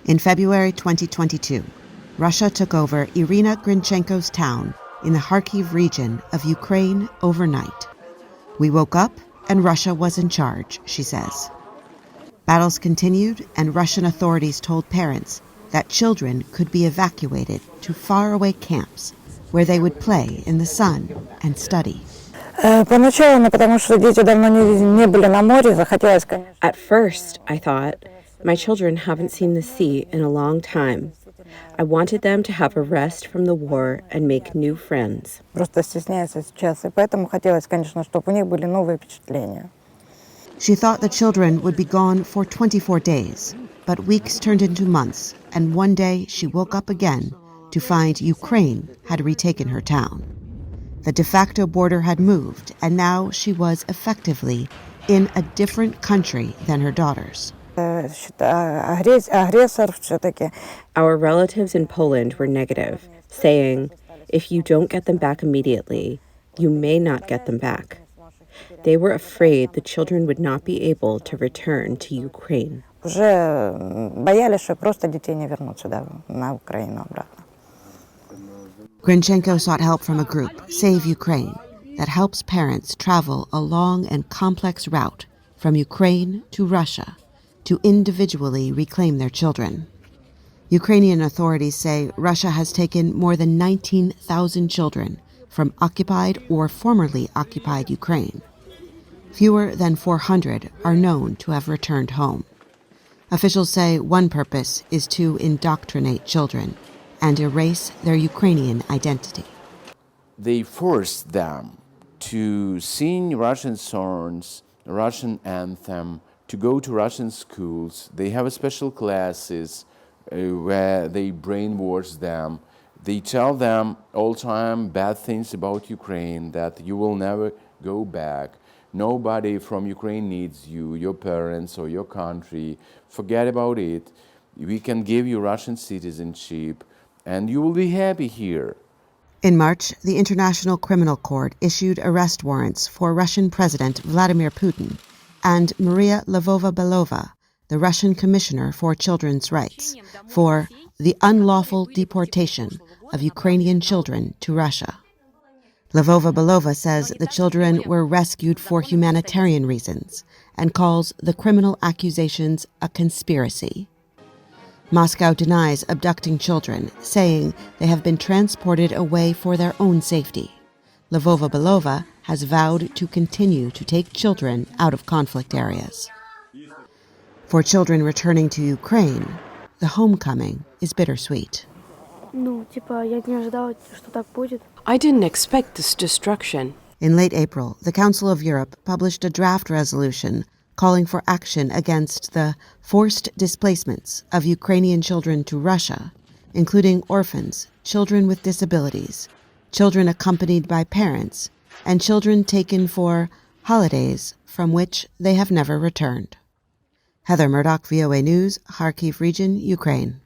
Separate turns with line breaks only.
In February 2022, Russia took over Irina Grinchenko's town in the Kharkiv region of Ukraine overnight. We woke up and Russia was in charge, she says. Battles continued and Russian authorities told parents that children could be evacuated to faraway camps where they would play in the sun and study.
At first, I thought, my children haven't seen the sea in a long time. I wanted them to have a rest from the war and make new friends.
She thought the children would be gone for 24 days, but weeks turned into months, and one day she woke up again to find Ukraine had retaken her town. The de facto border had moved, and now she was effectively in a different country than her daughters.
Our relatives in Poland were negative, saying, if you don't get them back immediately, you may not get them back. They were afraid the children would not be able to return to Ukraine.
Grinchenko sought help from a group, Save Ukraine, that helps parents travel a long and complex route from Ukraine to Russia to individually reclaim their children. Ukrainian authorities say Russia has taken more than 19,000 children from occupied or formerly occupied Ukraine. Fewer than 400 are known to have returned home. Officials say one purpose is to indoctrinate children and erase their Ukrainian identity.
They forced them to sing Russian songs, Russian anthem, to go to Russian schools. They have special classes where they brainwash them. They tell them all the time bad things about Ukraine, that you will never go back. Nobody from Ukraine needs you, your parents or your country. Forget about it. We can give you Russian citizenship and you will be happy here.
In March, the International Criminal Court issued arrest warrants for Russian President Vladimir Putin and Maria Lvova-Belova, the Russian Commissioner for Children's Rights, for the unlawful deportation of Ukrainian children to Russia. Lvova-Belova says the children were rescued for humanitarian reasons and calls the criminal accusations a conspiracy. Moscow denies abducting children, saying they have been transported away for their own safety. Lvova-Belova has vowed to continue to take children out of conflict areas. For children returning to Ukraine, the homecoming is bittersweet.
I didn't expect this destruction.
In late April, the Council of Europe published a draft resolution calling for action against the forced displacements of Ukrainian children to Russia, including orphans, children with disabilities, children accompanied by parents, and children taken for holidays from which they have never returned. Heather Murdoch, VOA News, Kharkiv region, Ukraine.